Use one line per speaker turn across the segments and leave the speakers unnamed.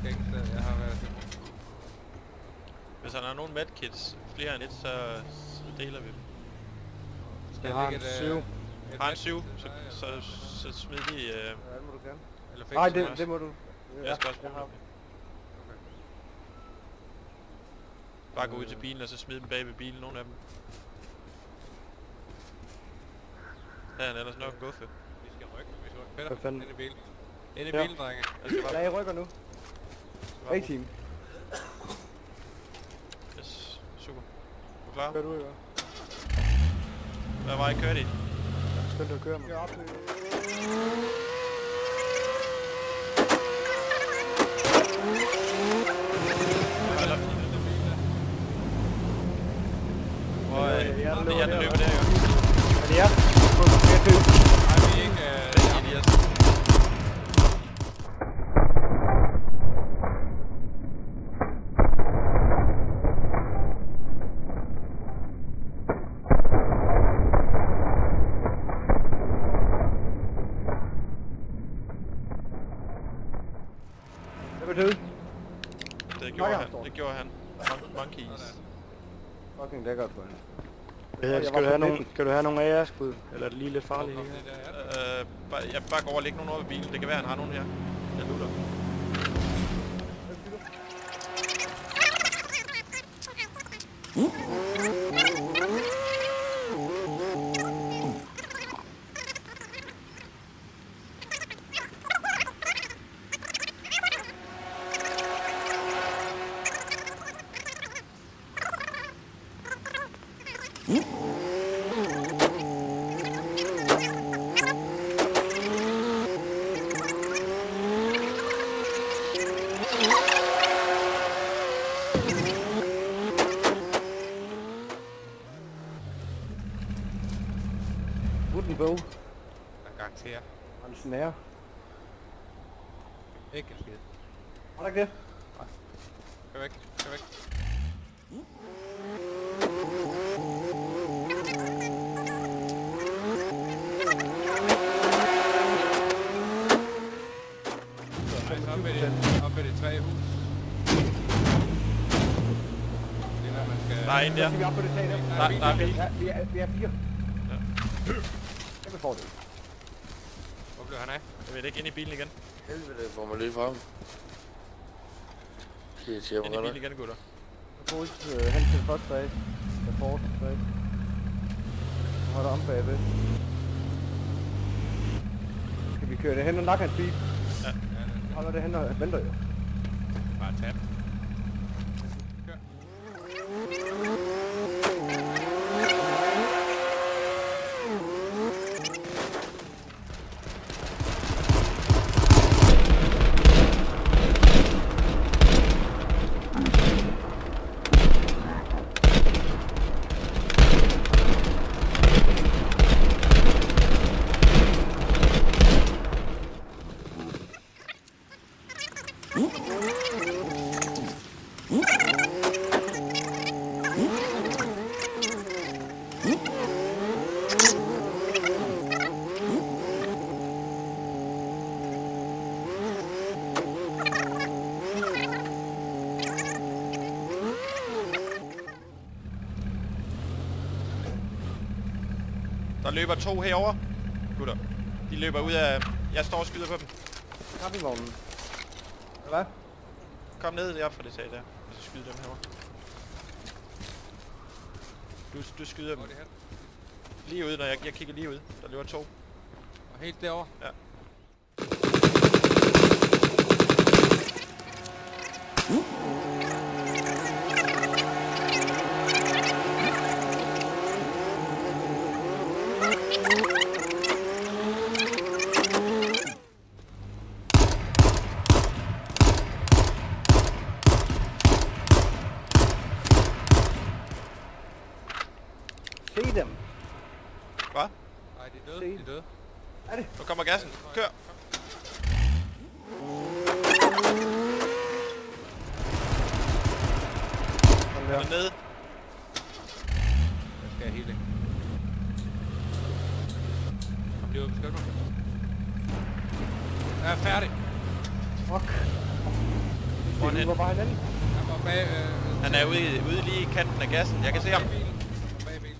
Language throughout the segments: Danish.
faktisk ikke, så jeg har været...
Hvis han har nogle medkits, flere end et, så deler vi dem.
Skal
Jeg har en 7.
Har en 7, så smid de...
Ja, det må du gerne.
Eller
Nej,
fix
det må du.
Jeg skal også bruge
har.
dem. Bare gå ud til bilen, og så smid dem bag ved bilen, nogle af dem. Der er han ellers nok guffe.
Vi skal rykke, vi skal rykke. Peter,
Hvad fanden?
ind i bilen. Ind i bilen, drenge.
Ja, jeg rykker nu. A-team.
Yes, super. Er du klar?
Kører du, ja?
Hvad vej kørte I?
Skønt at køre mig. Ja, op til.
Hvor er det jer, der løber der, jo?
Er det jer?
Nej, vi er ikke...
Det er Elias.
Hvad betød?
Det gjorde han. Monkeys.
Fucking lækkert, man.
Skal du have nogle AR-skud? Eller er det lige lidt farligt?
Jeg bare går og lægger nogen over ved bilen. Det kan være, han har nogen her. Jeg lutter.
Wooden bow.
Der karakter.
Og en snære.
Ikke en skid.
Har du ikke det?
Kør væk, kør væk. Ej, op ved det træ hus. Det er, når man skal...
Der er en der.
Så er vi oppe på det tag der.
Der er bil.
Ja, vi er 4.
Ja.
Kæmpe fordel.
Hvor blev han af?
Jeg ved ikke, ind i bilen igen.
Helvede, får man lige frem. Skal jeg tjekke
Ind i
mig
bilen igen, gutter.
Så går vi hen til første tag. Der får den tag. Så holder om bagved. Skal vi køre det hen og nakke hans bil?
Ja.
Holder det hen og venter jo.
Bare tab. Kør.
Der løber 2 herover, gutter. De løber ud af... Jeg står og skyder på dem.
Campingvognen. Hvad?
Kom ned derop fra det tag der, og så skyder dem herover. Du skyder dem
Hvor er det hen?
lige ud, når jeg kigger lige ud. Der løber 2.
Og helt derovre?
Ja.
Se dem.
Hvad?
Nej, de er døde.
Se.
De er døde.
Er det?
Nu kommer gassen. Kør.
Sådan
Han
der.
er nede.
Jeg skal have healing. Kom lige ud, beskyt mig. Jeg er færdig.
Fuck.
Hvorhen?
Hvor var han henne?
Han var bag...
Han er ude lige i kanten af gassen. Jeg kan se ham.
Bag bilen. Bag bilen.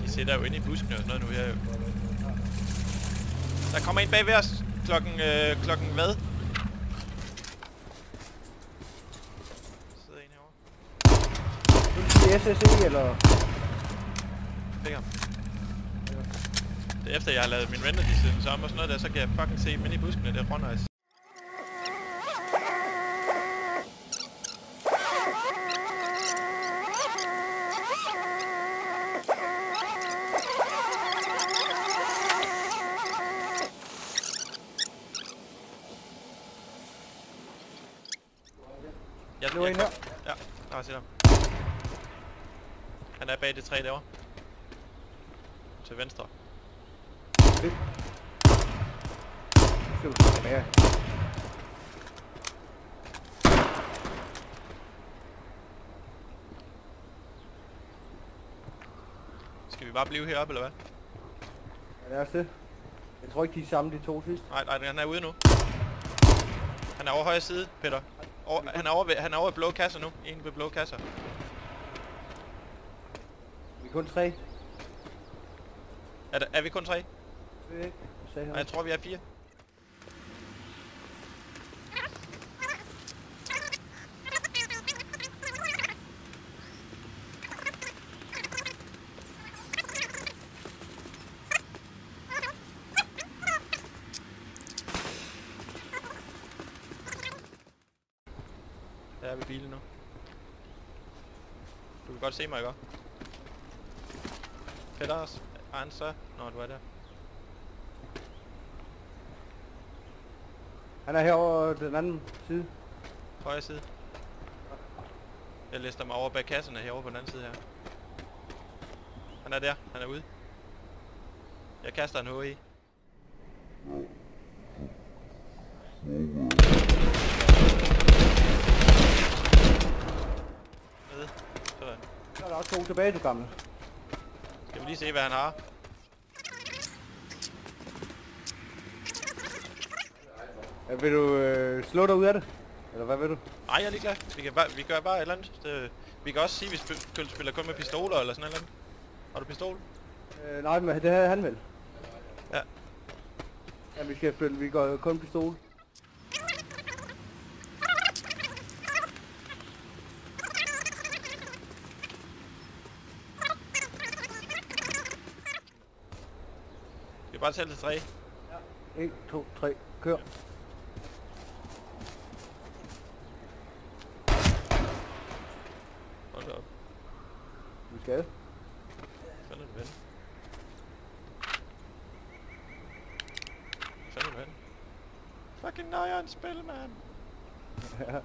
De sidder jo inde i busken og sådan noget nu her jo. Der kommer en bag ved os. Klokken hvad? Sidder en herovre.
Vil du sige SSE, eller?
Fik ham. Det er efter jeg har lavet min render de siden sammen og sådan noget der, så kan jeg fucking se dem inde i buskene, det er rånice.
Det var en her.
Ja, der har jeg set ham. Han er bag det træ derovre. Til venstre.
Skal du tilbage?
Skal vi bare blive heroppe, eller hvad?
Ja, det er også det. Jeg tror ikke, de er sammen, de to sidste.
Nej, han er ude nu. Han er over højre side, Peter. Han er over ved blå kasser nu. En ved blå kasser.
Vi er kun 3.
Er vi kun 3?
Det er ikke.
Nej, jeg tror vi er 4. Der er ved bilen nu. Du kan godt se mig, ikke? Peter også. Answer. Nå, du er der.
Han er herovre den anden side.
Højre side. Jeg lister mig over bag kasserne herovre på den anden side her. Han er der. Han er ude. Jeg kaster en HE. Nede. Sådan.
Så er der også 2 tilbage, du gamle.
Skal vi lige se, hvad han har?
Ja, vil du slå dig ud af det? Eller hvad vil du?
Nej, jeg er ligeglad. Vi gør bare et eller andet. Vi kan også sige, at vi spiller kun med pistoler eller sådan noget. Har du pistol?
Nej, men det havde han vel.
Ja.
Ja, vi skal spille. Vi går kun pistol.
Vi kan bare tælle til 3.
Ja. 1, 2, 3. Kør.
Hold da op.
Vi skal.
Sådan er det ven. Sådan er det ven. Fucking nøjeren spil, man.
Ja.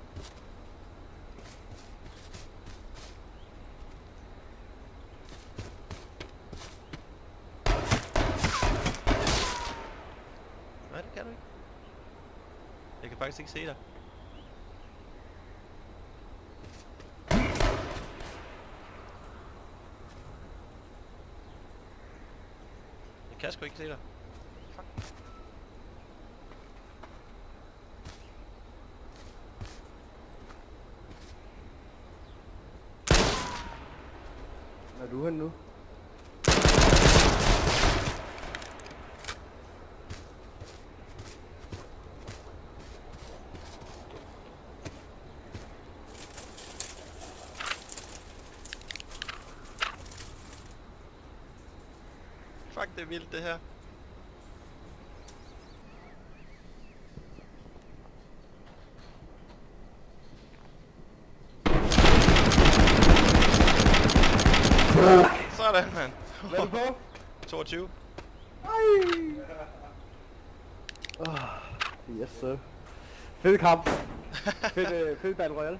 Nej, det kan du ikke. Jeg kan faktisk ikke se dig. Jeg kan sgu ikke se dig. Fuck.
Hvor er du henne nu?
Fuck, det er vildt det her. Sådan, mand.
Hvad er du på?
22.
Yes, sir. Fed kamp. Fed Battle Royale.